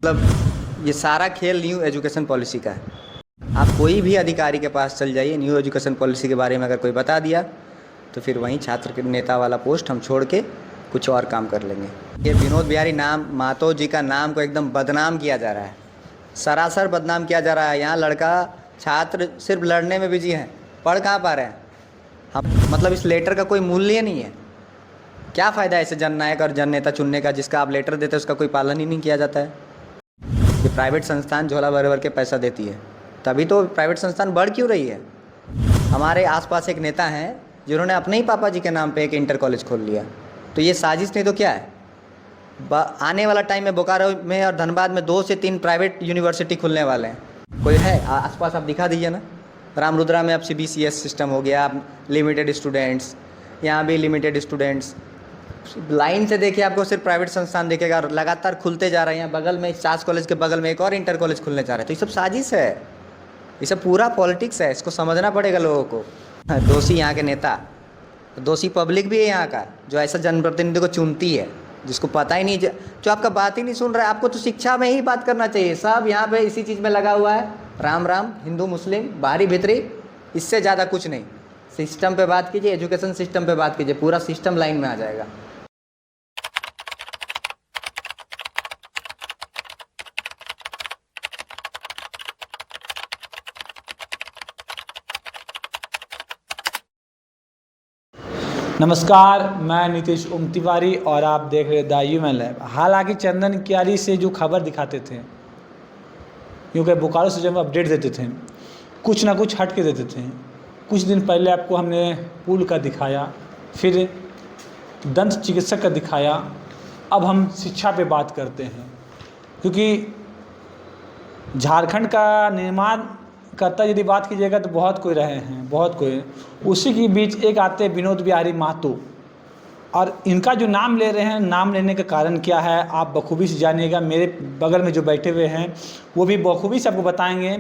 मतलब ये सारा खेल न्यू एजुकेशन पॉलिसी का है। आप कोई भी अधिकारी के पास चल जाइए, न्यू एजुकेशन पॉलिसी के बारे में अगर कोई बता दिया तो फिर वहीं छात्र के नेता वाला पोस्ट हम छोड़ के कुछ और काम कर लेंगे। ये विनोद बिहारी नाम महतो जी का नाम को एकदम बदनाम किया जा रहा है, सरासर बदनाम किया जा रहा है। यहाँ लड़का छात्र सिर्फ लड़ने में बिजी हैं, पढ़ कहाँ पा रहे हैं। हम मतलब इस लेटर का कोई मूल्य नहीं है। क्या फ़ायदा ऐसे जननायक और जननेता चुनने का जिसका आप लेटर देते हैं उसका कोई पालन ही नहीं किया जाता है। ये प्राइवेट संस्थान झोला भर भर के पैसा देती है, तभी तो प्राइवेट संस्थान बढ़ क्यों रही है। हमारे आसपास एक नेता हैं जिन्होंने अपने ही पापा जी के नाम पे एक इंटर कॉलेज खोल लिया, तो ये साजिश नहीं तो क्या है। आने वाला टाइम में बोकारो में और धनबाद में 2 से 3 प्राइवेट यूनिवर्सिटी खुलने वाले हैं। कोई है आसपास, आप दिखा दीजिए ना। रामरुद्रा में अब CBCS सिस्टम हो गया, अब लिमिटेड स्टूडेंट्स, यहाँ भी लिमिटेड स्टूडेंट्स। लाइन से देखिए आपको सिर्फ प्राइवेट संस्थान दिखेगा और लगातार खुलते जा रहे हैं। बगल में सास कॉलेज के बगल में एक और इंटर कॉलेज खुलने जा रहे हैं। तो ये सब साजिश है, ये सब पूरा पॉलिटिक्स है, इसको समझना पड़ेगा लोगों को। दोषी यहाँ के नेता, दोषी पब्लिक भी है यहाँ का, जो ऐसा जनप्रतिनिधि को चुनती है जिसको पता ही नहीं, जो आपका बात ही नहीं सुन रहा है। आपको तो शिक्षा में ही बात करना चाहिए। सब यहाँ पे इसी चीज़ में लगा हुआ है, राम राम, हिंदू मुस्लिम, बाहरी भीतरी, इससे ज़्यादा कुछ नहीं। सिस्टम पे बात कीजिए, एजुकेशन सिस्टम पे बात कीजिए, पूरा सिस्टम लाइन में आ जाएगा। नमस्कार, मैं नीतीश तिवारी और आप देख रहे द ह्यूमन लैब। हालांकि चंदन कियारी से जो खबर दिखाते थे, क्योंकि बोकारो से जब अपडेट देते थे कुछ ना कुछ हट के देते थे। कुछ दिन पहले आपको हमने पुल का दिखाया, फिर दंत चिकित्सक का दिखाया, अब हम शिक्षा पे बात करते हैं। क्योंकि झारखंड का निर्माण करता यदि बात कीजिएगा तो बहुत कोई रहे हैं, बहुत कोई। उसी के बीच एक आते विनोद बिहारी महतो, और इनका जो नाम ले रहे हैं, नाम लेने का कारण क्या है आप बखूबी से जानिएगा। मेरे बगल में जो बैठे हुए हैं वो भी बखूबी से आपको बताएंगे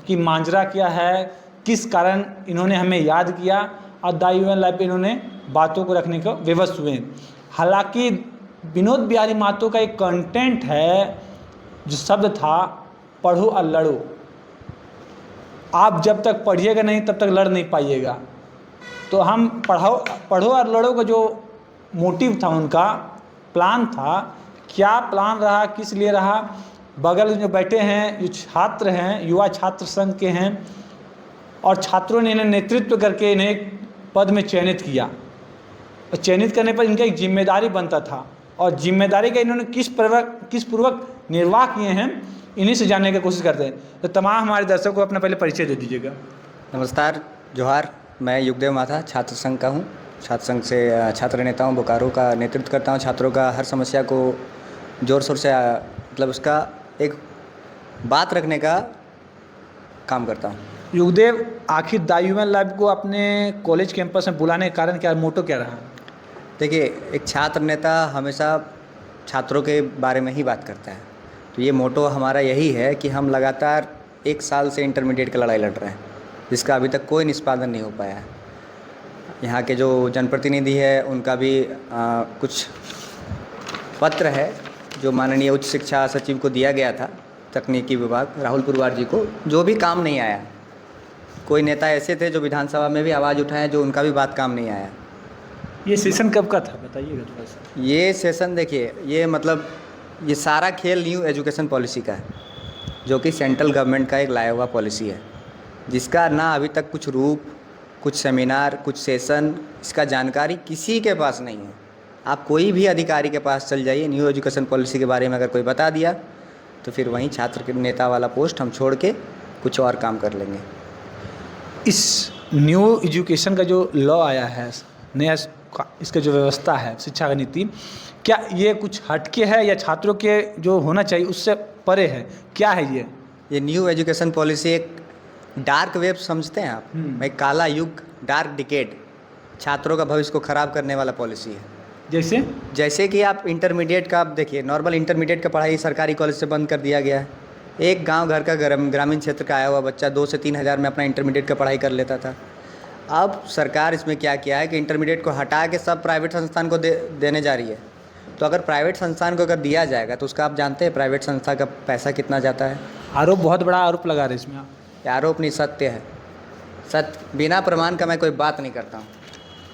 कि मांजरा क्या है, किस कारण इन्होंने हमें याद किया और द ह्यूमन लैब पे इन्होंने बातों को रखने को विवश हुए। हालांकि विनोद बिहारी महतो का एक कंटेंट है, जो शब्द था पढ़ो और लड़ो। आप जब तक पढ़िएगा नहीं तब तक लड़ नहीं पाइएगा। तो हम पढ़ो और लड़ो का जो मोटिव था, उनका प्लान था, क्या प्लान रहा, किस लिए रहा। बगल में जो बैठे हैं, जो छात्र हैं, युवा छात्र संघ के हैं, और छात्रों ने इन्हें नेतृत्व करके इन्हें एक पद में चयनित किया। और चयनित करने पर इनका एक जिम्मेदारी बनता था, और जिम्मेदारी का इन्होंने किस पूर्वक निर्वाह किए हैं, इन्हीं से जानने की कोशिश करते हैं। तो तमाम हमारे दर्शकों को अपना पहले परिचय दे दीजिएगा। नमस्कार, जोहार। मैं युगदेव माथा छात्र संघ का हूँ। छात्र संघ से छात्र नेता हूँ, बोकारो का नेतृत्व करता हूँ। छात्रों का हर समस्या को ज़ोर शोर से मतलब उसका एक बात रखने का काम करता हूँ। युगदेव, आखिर द ह्यूमन लैब को अपने कॉलेज कैंपस में बुलाने का कारण क्या, मोटो क्या रहा? देखिए, एक छात्र नेता हमेशा छात्रों के बारे में ही बात करता है। तो ये मोटो हमारा यही है कि हम लगातार 1 साल से इंटरमीडिएट का लड़ाई लड़ रहे हैं, जिसका अभी तक कोई निष्पादन नहीं हो पाया है। यहाँ के जो जनप्रतिनिधि है उनका भी कुछ पत्र है जो माननीय उच्च शिक्षा सचिव को दिया गया था, तकनीकी विभाग राहुल पुरवार जी को, जो भी काम नहीं आया। कोई नेता ऐसे थे जो विधानसभा में भी आवाज़ उठाए, जो उनका भी बात काम नहीं आया। ये सेशन कब का था बताइएगा थोड़ा सा। ये सेशन देखिए, ये मतलब ये सारा खेल न्यू एजुकेशन पॉलिसी का है, जो कि सेंट्रल गवर्नमेंट का एक लाया हुआ पॉलिसी है, जिसका ना अभी तक कुछ रूप, कुछ सेमिनार, कुछ सेशन, इसका जानकारी किसी के पास नहीं है। आप कोई भी अधिकारी के पास चल जाइए, न्यू एजुकेशन पॉलिसी के बारे में अगर कोई बता दिया तो फिर वहीं छात्र के नेता वाला पोस्ट हम छोड़ के कुछ और काम कर लेंगे। इस न्यू एजुकेशन का जो लॉ आया है, नया इसका जो व्यवस्था है, शिक्षा का नीति, क्या ये कुछ हटके है या छात्रों के जो होना चाहिए उससे परे है? क्या है ये न्यू एजुकेशन पॉलिसी एक डार्क वेब समझते हैं आप, एक काला युग, डार्क डिकेड, छात्रों का भविष्य को ख़राब करने वाला पॉलिसी है। जैसे कि आप इंटरमीडिएट का, आप देखिए, नॉर्मल इंटरमीडिएट का पढ़ाई सरकारी कॉलेज से बंद कर दिया गया है। एक गांव घर का ग्रामीण क्षेत्र का आया हुआ बच्चा 2 से 3 हज़ार में अपना इंटरमीडिएट का पढ़ाई कर लेता था। अब सरकार इसमें क्या किया है कि इंटरमीडिएट को हटा के सब प्राइवेट संस्थान को देने जा रही है। तो अगर प्राइवेट संस्थान को अगर दिया जाएगा तो उसका आप जानते हैं प्राइवेट संस्था का पैसा कितना जाता है? आरोप, बहुत बड़ा आरोप लगा रहे इसमें आप। ये आरोप नहीं, सत्य है। सत्य, बिना प्रमाण का मैं कोई बात नहीं करता हूँ।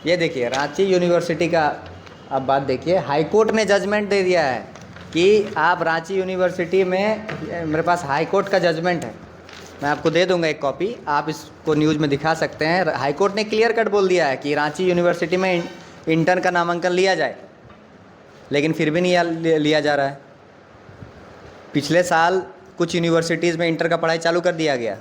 ये देखिए रांची यूनिवर्सिटी का अब बात देखिए, हाई कोर्ट ने जजमेंट दे दिया है कि आप रांची यूनिवर्सिटी में, मेरे पास हाई कोर्ट का जजमेंट है, मैं आपको दे दूंगा एक कॉपी, आप इसको न्यूज़ में दिखा सकते हैं। हाई कोर्ट ने क्लियर कट बोल दिया है कि रांची यूनिवर्सिटी में इंटर्न का नामांकन लिया जाए, लेकिन फिर भी नहीं लिया जा रहा है। पिछले साल कुछ यूनिवर्सिटीज़ में इंटर का पढ़ाई चालू कर दिया गया,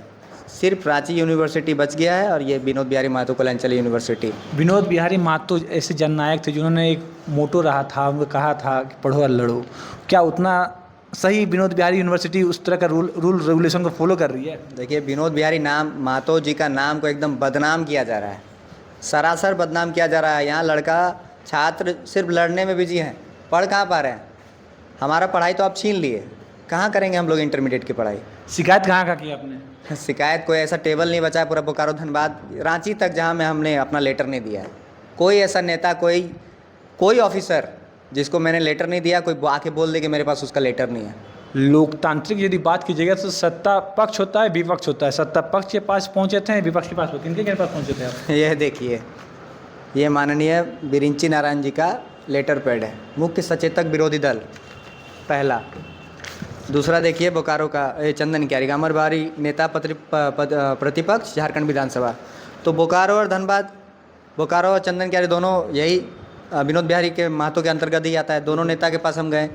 सिर्फ रांची यूनिवर्सिटी बच गया है, और ये विनोद बिहारी महतो कलांचल यूनिवर्सिटी। विनोद बिहारी महतो ऐसे जननायक थे जिन्होंने एक मोटो रहा था, उनको कहा था कि पढ़ो और लड़ो। क्या उतना सही विनोद बिहारी यूनिवर्सिटी उस तरह का रूल रेगुलेशन को फॉलो कर रही है? देखिए विनोद बिहारी नाम, महतो जी का नाम को एकदम बदनाम किया जा रहा है, सरासर बदनाम किया जा रहा है। यहाँ लड़का छात्र सिर्फ लड़ने में बिजी हैं, पढ़ कहाँ पा रहे हैं? हमारा पढ़ाई तो आप छीन लिए, कहाँ करेंगे हम लोग इंटरमीडिएट की पढ़ाई? शिकायत कहाँ का की आपने? शिकायत कोई ऐसा टेबल नहीं बचा है पूरा बोकारो धनबाद रांची तक जहाँ में हमने अपना लेटर नहीं दिया है। कोई ऐसा नेता, कोई ऑफिसर जिसको मैंने लेटर नहीं दिया, कोई आके बोल दे कि मेरे पास उसका लेटर नहीं है। लोकतांत्रिक यदि बात कीजिएगा तो सत्ता पक्ष होता है, विपक्ष होता है। सत्ता पक्ष के पास पहुँचे थे, विपक्ष के पास किनके पास पहुँचे थे आप? यह देखिए, ये माननीय बिरिंची नारायण जी का लेटर पैड है, मुख्य सचेतक विरोधी दल पहला। दूसरा देखिए बोकारो का चंदन क्यारी का अमर बारी नेता प्रतिपक्ष झारखंड विधानसभा। तो बोकारो और धनबाद, बोकारो और चंदन क्यारी दोनों यही विनोद बिहारी के महतो के अंतर्गत ही आता है। दोनों नेता के पास हम गए,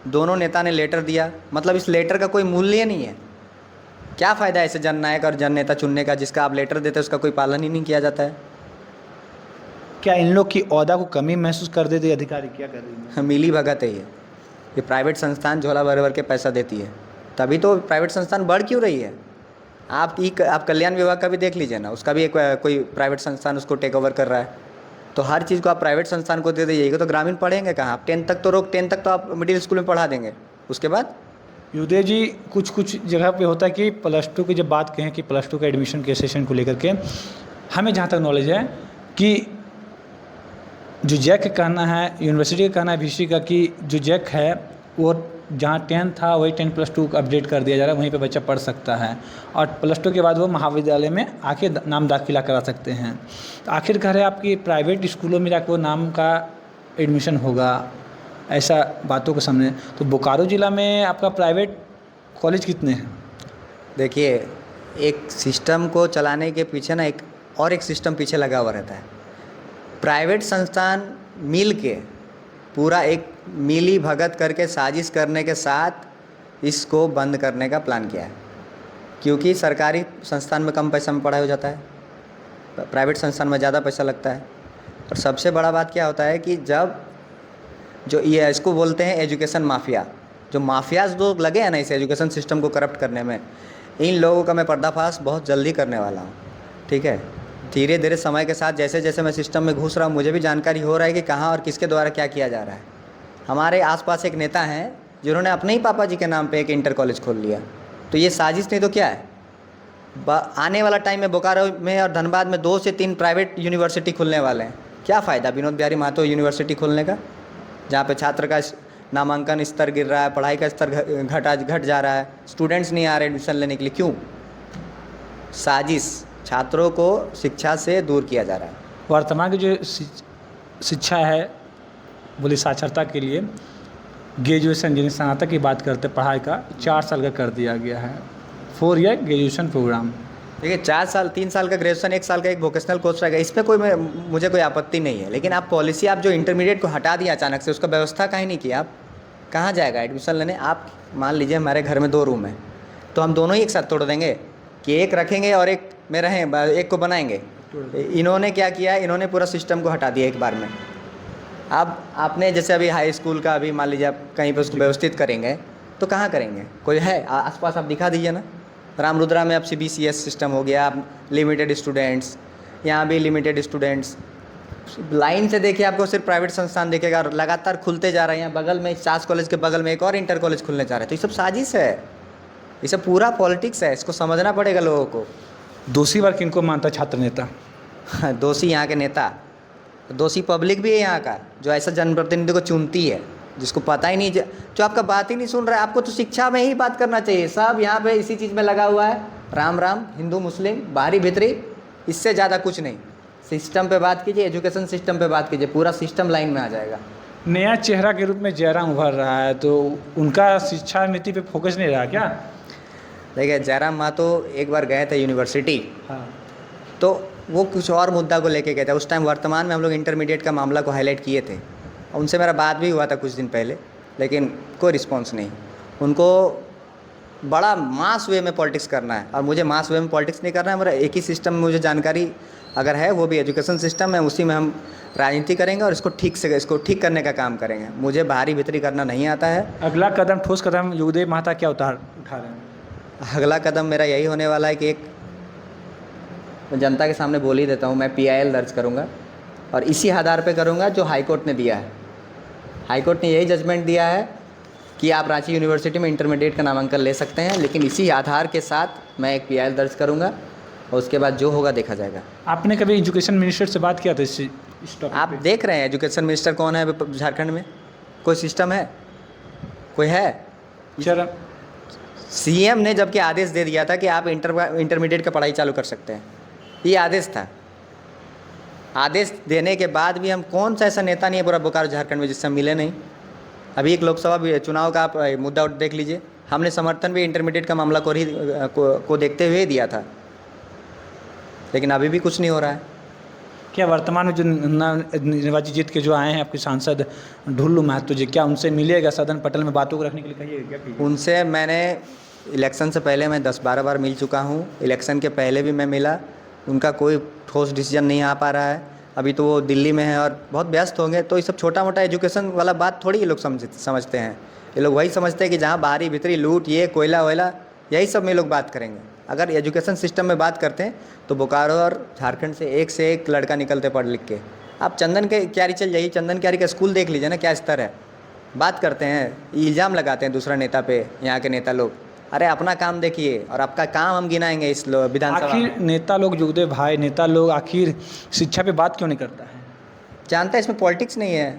दोनों नेता ने लेटर दिया, मतलब इस लेटर का कोई मूल्य नहीं है। क्या फ़ायदा ऐसे जननायक और जन नेता चुनने का जिसका आप लेटर देते हैं उसका कोई पालन ही नहीं किया जाता है? क्या इन लोग की ओहदा को कमी महसूस कर देते अधिकारी? क्या कर रही है? मिली भगत है ये प्राइवेट संस्थान झोला भर भर के पैसा देती है, तभी तो प्राइवेट संस्थान बढ़ क्यों रही है। आप कल्याण विभाग का भी देख लीजिए ना, उसका भी एक कोई प्राइवेट संस्थान उसको टेक ओवर कर रहा है। तो हर चीज़ को आप प्राइवेट संस्थान को दे दीजिएगा तो ग्रामीण पढ़ेंगे कहाँ? आप 10 तक तो 10 तक तो आप मिडिल स्कूल में पढ़ा देंगे, उसके बाद? युदय जी, कुछ जगह पे होता है कि +2 की जब बात कहें कि +2 के एडमिशन के सेशन को लेकर के, हमें जहाँ तक नॉलेज है कि जो जैक का कहना है, यूनिवर्सिटी का कहना है VC का कि जो जैक है वो जहाँ 10 था वही 10+2 अपडेट कर दिया जा रहा है, वहीं पे बच्चा पढ़ सकता है और +2 के बाद वो महाविद्यालय में आके नाम दाखिला करा सकते हैं। तो आखिरकार है आपकी प्राइवेट स्कूलों में जाकर वो नाम का एडमिशन होगा, ऐसा बातों के सामने। तो बोकारो ज़िला में आपका प्राइवेट कॉलेज कितने हैं? देखिए, एक सिस्टम को चलाने के पीछे ना एक सिस्टम पीछे लगा हुआ रहता है। प्राइवेट संस्थान मिल के पूरा एक मिली भगत करके साजिश करने के साथ इसको बंद करने का प्लान किया है, क्योंकि सरकारी संस्थान में कम पैसा में पढ़ाई हो जाता है, प्राइवेट संस्थान में ज़्यादा पैसा लगता है। और सबसे बड़ा बात क्या होता है कि जब जो ये इसको बोलते हैं एजुकेशन माफिया, जो माफियाज लोग लगे हैं ना इस एजुकेशन सिस्टम को करप्ट करने में, इन लोगों का मैं पर्दाफाश बहुत जल्दी करने वाला हूँ। ठीक है, धीरे धीरे समय के साथ जैसे जैसे मैं सिस्टम में घुस रहा हूँ मुझे भी जानकारी हो रहा है कि कहाँ और किसके द्वारा क्या किया जा रहा है। हमारे आसपास एक नेता हैं जिन्होंने अपने ही पापा जी के नाम पे एक इंटर कॉलेज खोल लिया, तो ये साजिश नहीं तो क्या है? आने वाला टाइम में बोकारो में और धनबाद में 2 से 3 प्राइवेट यूनिवर्सिटी खुलने वाले हैं। क्या फ़ायदा विनोद बिहारी महतो यूनिवर्सिटी खोलने का, जहाँ पे छात्र का नामांकन स्तर गिर रहा है, पढ़ाई का स्तर घट जा रहा है, स्टूडेंट्स नहीं आ रहे एडमिशन लेने के लिए। क्यों? साजिश, छात्रों को शिक्षा से दूर किया जा रहा है। वर्तमान की जो शिक्षा है बोली साक्षरता के लिए ग्रेजुएशन जिन स्नातक की बात करते पढ़ाई का 4 साल का कर दिया गया है, 4 ईयर ग्रेजुएशन प्रोग्राम। देखिए 4 साल 3 साल का ग्रेजुएशन, 1 साल का एक वोकेशनल कोर्स रहेगा, इस पर मुझे कोई आपत्ति नहीं है। लेकिन आप पॉलिसी आप जो इंटरमीडिएट को हटा दिया अचानक से, उसका व्यवस्था कहीं नहीं किया। आप कहाँ जाएगा एडमिशन लेने? आप मान लीजिए हमारे घर में 2 रूम है, तो हम दोनों ही एक साथ तोड़ देंगे कि एक रखेंगे और एक में रहें, एक को बनाएंगे? इन्होंने क्या किया, इन्होंने पूरा सिस्टम को हटा दिया एक बार में। अब आपने जैसे अभी हाई स्कूल का अभी मान लीजिए आप कहीं पर उसको व्यवस्थित करेंगे तो कहाँ करेंगे? कोई है आसपास? आप दिखा दीजिए ना। रामरुद्रा में अब CBCS सिस्टम हो गया, आप लिमिटेड स्टूडेंट्स, यहाँ भी लिमिटेड स्टूडेंट्स। लाइन से देखिए, आपको सिर्फ प्राइवेट संस्थान देखेगा और लगातार खुलते जा रहे हैं। यहाँ बगल में सास कॉलेज के बगल में एक और इंटर कॉलेज खुलने जा रहे हैं। तो ये सब साजिश है, ये सब पूरा पॉलिटिक्स है, इसको समझना पड़ेगा लोगों को। दूसरी बार किनको मानता छात्र नेता? दोषी यहाँ के नेता, दोषी पब्लिक भी है यहाँ का, जो ऐसा जनप्रतिनिधि को चुनती है। जिसको पता ही नहीं, जो आपका बात ही नहीं सुन रहा है। आपको तो शिक्षा में ही बात करना चाहिए। सब यहाँ पे इसी चीज़ में लगा हुआ है, राम राम, हिंदू मुस्लिम, बाहरी भीतरी, इससे ज़्यादा कुछ नहीं। सिस्टम पे बात कीजिए, एजुकेशन सिस्टम पे बात कीजिए, पूरा सिस्टम लाइन में आ जाएगा। नया चेहरा के रूप में जयराम उभर रहा है, तो उनका शिक्षा नीति पे फोकस नहीं रहा क्या? देखिए, जयराम मातो एक बार गए थे यूनिवर्सिटी, हाँ, तो वो कुछ और मुद्दा को लेके गए थे। उस टाइम वर्तमान में हम लोग इंटरमीडिएट का मामला को हाईलाइट किए थे। उनसे मेरा बात भी हुआ था कुछ दिन पहले, लेकिन कोई रिस्पॉन्स नहीं। उनको बड़ा मास वे में पॉलिटिक्स करना है, और मुझे मास वे में पॉलिटिक्स नहीं करना है। मेरा एक ही सिस्टम में मुझे जानकारी अगर है, वो भी एजुकेशन सिस्टम है, उसी में हम राजनीति करेंगे और इसको ठीक करने का काम करेंगे। मुझे बाहरी भीतरी करना नहीं आता है। अगला कदम, ठोस कदम युगदेव महता क्या उठा रहे हैं? अगला कदम मेरा यही होने वाला है कि एक जनता के सामने बोल ही देता हूँ, मैं PIL दर्ज करूँगा, और इसी आधार पे करूँगा जो हाई कोर्ट ने दिया है। हाई कोर्ट ने यही जजमेंट दिया है कि आप रांची यूनिवर्सिटी में इंटरमीडिएट का नामांकन ले सकते हैं, लेकिन इसी आधार के साथ मैं एक PIL दर्ज करूँगा, और उसके बाद जो होगा देखा जाएगा। आपने कभी एजुकेशन मिनिस्टर से बात किया था इस टॉपिक आप पे? देख रहे हैं एजुकेशन मिनिस्टर कौन है झारखंड में? कोई सिस्टम है? कोई है? चरम CM ने जबकि आदेश दे दिया था कि आप इंटरमीडिएट का पढ़ाई चालू कर सकते हैं, ये आदेश था। आदेश देने के बाद भी हम कौन सा ऐसा नेता नहीं है पूरा बोकारो झारखंड में जिससे हम मिले नहीं। अभी एक लोकसभा चुनाव का आप मुद्दा देख लीजिए, हमने समर्थन भी इंटरमीडिएट का मामला को देखते हुए दिया था, लेकिन अभी भी कुछ नहीं हो रहा है। क्या वर्तमान में जो निर्वाचित जीत के जो आए हैं आपके सांसद ढुल्लू महतो जी, क्या उनसे मिलेगा सदन पटल में बातों को रखने के लिए? कहिएगा क्या? उनसे मैंने इलेक्शन से पहले मैं 10-12 बार मिल चुका हूँ, इलेक्शन के पहले भी मैं मिला। उनका कोई ठोस डिसीजन नहीं आ पा रहा है। अभी तो वो दिल्ली में है और बहुत व्यस्त होंगे, तो ये सब छोटा मोटा एजुकेशन वाला बात थोड़ी ये लोग समझते हैं। ये लोग वही समझते हैं कि जहाँ बाहरी भीतरी लूट, ये कोयला वोयला, यही सब में लोग बात करेंगे। अगर एजुकेशन सिस्टम में बात करते हैं तो बोकारो और झारखंड से एक लड़का निकलते पढ़ लिख के। आप चंदन के क्यारी चल जाइए, चंदन क्यारी का स्कूल देख लीजिए ना, क्या स्तर है। बात करते हैं, इल्ज़ाम लगाते हैं दूसरा नेता पे, यहाँ के नेता लोग। अरे अपना काम देखिए, और आपका काम हम गिनाएंगे इस विधानसभा में। आखिर नेता लोग, युगदेव भाई, नेता लोग आखिर शिक्षा पे बात क्यों नहीं करता है? जानते हैं इसमें पॉलिटिक्स नहीं है,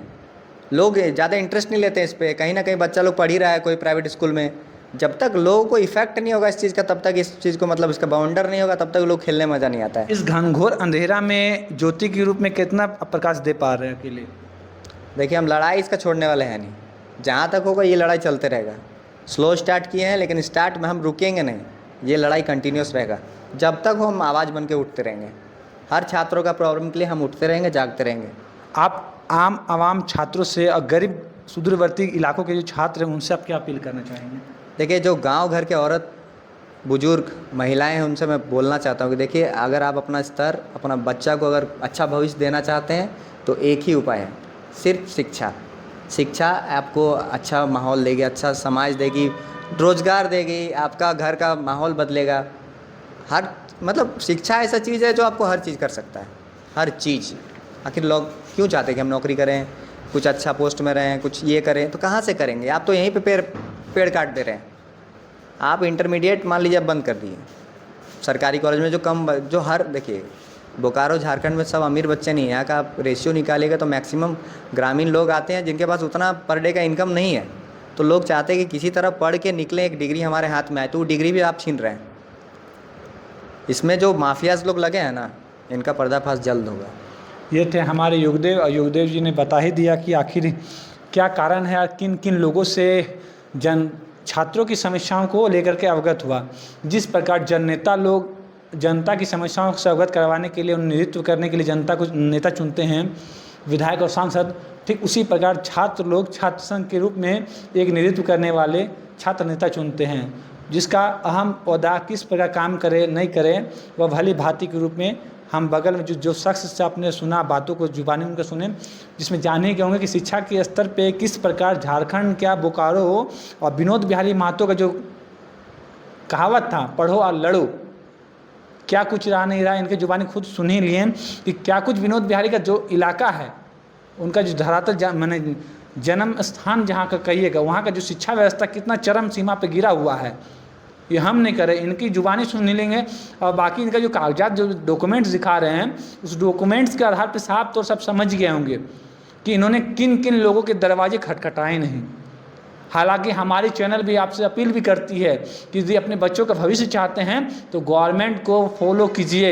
लोग ज़्यादा इंटरेस्ट नहीं लेते इस पर। कहीं ना कहीं बच्चा लोग पढ़ ही रहा है कोई प्राइवेट स्कूल में, जब तक लोगों को इफेक्ट नहीं होगा इस चीज़ का, तब तक इस चीज़ को मतलब इसका बाउंडर नहीं होगा, तब तक लोग खेलने में मज़ा नहीं आता है। इस घनघोर अंधेरा में ज्योति के रूप में कितना प्रकाश दे पा रहे हैं अकेले? देखिए, हम लड़ाई इसका छोड़ने वाले हैं नहीं, जहाँ तक होगा ये लड़ाई चलते रहेगा। स्लो स्टार्ट किए हैं, लेकिन स्टार्ट में हम रुकेंगे नहीं, ये लड़ाई कंटिन्यूस रहेगा जब तक हम आवाज़ बन के उठते रहेंगे। हर छात्रों का प्रॉब्लम के लिए हम उठते रहेंगे, जागते रहेंगे। आप आम आवाम छात्रों से और गरीब सुदूरवर्ती इलाकों के जो छात्र हैं उनसे आप क्या अपील करना चाहेंगे? देखिए, जो गांव घर के औरत, बुजुर्ग, महिलाएं हैं, उनसे मैं बोलना चाहता हूँ कि देखिए, अगर आप अपना स्तर, अपना बच्चा को अगर अच्छा भविष्य देना चाहते हैं तो एक ही उपाय है, सिर्फ शिक्षा। शिक्षा आपको अच्छा माहौल देगी, अच्छा समाज देगी, रोज़गार देगी, आपका घर का माहौल बदलेगा। हर मतलब शिक्षा ऐसा चीज़ है जो आपको हर चीज़ कर सकता है, हर चीज़। आखिर लोग क्यों चाहते हैं कि हम नौकरी करें, कुछ अच्छा पोस्ट में रहें, कुछ ये करें? तो कहाँ से करेंगे? आप तो यहीं पे पेड़ काट दे रहे हैं। आप इंटरमीडिएट मान लीजिए बंद कर दिए, सरकारी कॉलेज में जो हर देखिए, बोकारो झारखंड में सब अमीर बच्चे नहीं हैं। यहाँ का आप रेशियो निकालेगा तो मैक्सिमम ग्रामीण लोग आते हैं जिनके पास उतना पर डे का इनकम नहीं है। तो लोग चाहते हैं कि किसी तरह पढ़ के निकलें, एक डिग्री हमारे हाथ में आए, तो वो डिग्री भी आप छीन रहे हैं। इसमें जो माफियाज लोग लगे हैं ना, इनका पर्दाफाश जल्द होगा। ये थे हमारे युगदेव, और युगदेव जी ने बता ही दिया कि आखिर क्या कारण है और किन किन लोगों से छात्रों की समस्याओं को लेकर के अवगत हुआ। जिस प्रकार जननेता लोग जनता की समस्याओं से अवगत करवाने के लिए, उन नेतृत्व करने के लिए जनता को नेता चुनते हैं, विधायक और सांसद, ठीक उसी प्रकार छात्र लोग छात्र संघ के रूप में एक नेतृत्व करने वाले छात्र नेता चुनते हैं, जिसका अहम ओहदा किस प्रकार काम करे नहीं करे वह भली भांति के रूप में हम बगल में जो शख्स से आपने सुना, बातों को जुबानी उनका सुने, जिसमें जानने के होंगे कि शिक्षा के स्तर पे किस प्रकार झारखंड, क्या बोकारो और विनोद बिहारी महतो का जो कहावत था, पढ़ो और लड़ो, क्या कुछ रहा नहीं रहा, इनके जुबानी खुद सुन ही लिए कि क्या कुछ विनोद बिहारी का जो इलाका है, उनका जो धरातल माने जन्म स्थान जहाँ का कहिएगा, वहाँ का जो शिक्षा व्यवस्था कितना चरम सीमा पे गिरा हुआ है, ये हम नहीं करें, इनकी जुबानी सुन नहीं लेंगे। और बाकी इनका जो कागजात, जो डॉक्यूमेंट्स दिखा रहे हैं, उस डॉक्यूमेंट्स के आधार पर साफ तौर सब समझ गए होंगे कि इन्होंने किन किन लोगों के दरवाजे खटखटाए नहीं। हालांकि हमारी चैनल भी आपसे अपील भी करती है कि यदि अपने बच्चों का भविष्य चाहते हैं तो गवर्नमेंट को फॉलो कीजिए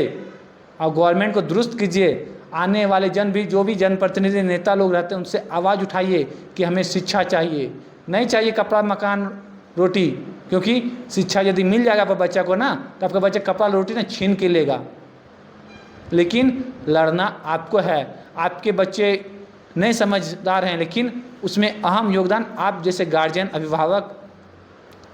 और गवर्नमेंट को दुरुस्त कीजिए। आने वाले जो भी जनप्रतिनिधि नेता लोग रहते हैं उनसे आवाज़ उठाइए कि हमें शिक्षा चाहिए, नहीं चाहिए कपड़ा मकान रोटी, क्योंकि शिक्षा यदि मिल जाएगा आपके बच्चा को ना तो आपका बच्चा कपड़ा रोटी ना छीन के लेगा। लेकिन लड़ना आपको है। आपके बच्चे नहीं समझदार हैं, लेकिन उसमें अहम योगदान आप जैसे गार्जियन, अभिभावक,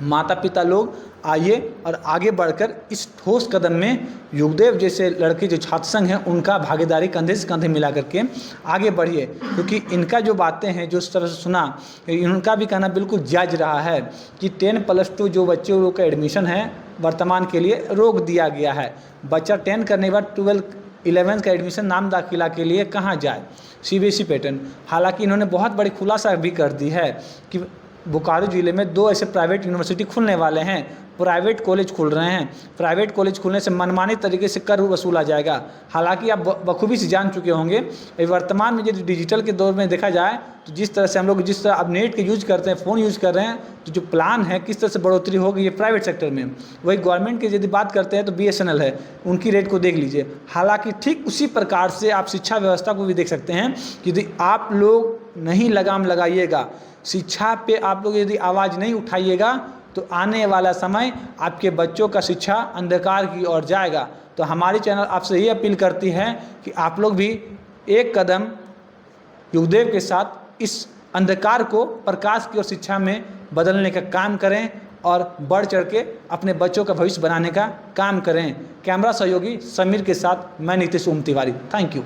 माता पिता लोग आइए और आगे बढ़कर इस ठोस कदम में युगदेव जैसे लड़के जो छात्र संघ हैं उनका भागीदारी कंधे से कंधे मिला करके आगे बढ़िए। क्योंकि इनका जो बातें हैं जो इस तरह से सुना, इनका भी कहना बिल्कुल जायज़ रहा है कि 10+2 जो बच्चों का एडमिशन है वर्तमान के लिए रोक दिया गया है। बच्चा 10 करने के बाद 12-11 का एडमिशन नाम दाखिला के लिए कहाँ जाए, CBSE पैटर्न। हालांकि इन्होंने बहुत बड़ी खुलासा भी कर दी है कि बोकारो ज़िले में 2 ऐसे प्राइवेट यूनिवर्सिटी खुलने वाले हैं, प्राइवेट कॉलेज खुल रहे हैं। प्राइवेट कॉलेज खुलने से मनमानी तरीके से कर वसूला जाएगा। हालांकि आप बखूबी से जान चुके होंगे वर्तमान में यदि डिजिटल के दौर में देखा जाए तो जिस तरह से हम लोग जिस तरह अब नेट के यूज करते हैं, फ़ोन यूज कर रहे हैं, तो जो प्लान है किस तरह से बढ़ोतरी होगी ये प्राइवेट सेक्टर में। वही गवर्नमेंट की यदि बात करते हैं तो BSNL है, उनकी रेट को देख लीजिए। हालांकि ठीक उसी प्रकार से आप शिक्षा व्यवस्था को भी देख सकते हैं कि यदि आप लोग नहीं लगाम लगाइएगा, शिक्षा पे आप लोग यदि आवाज़ नहीं उठाइएगा तो आने वाला समय आपके बच्चों का शिक्षा अंधकार की ओर जाएगा। तो हमारी चैनल आपसे ये अपील करती है कि आप लोग भी एक कदम युगदेव के साथ इस अंधकार को प्रकाश की ओर शिक्षा में बदलने का काम करें और बढ़ चढ़ के अपने बच्चों का भविष्य बनाने का काम करें। कैमरा सहयोगी समीर के साथ मैं नीतीश तिवारी। Thank you.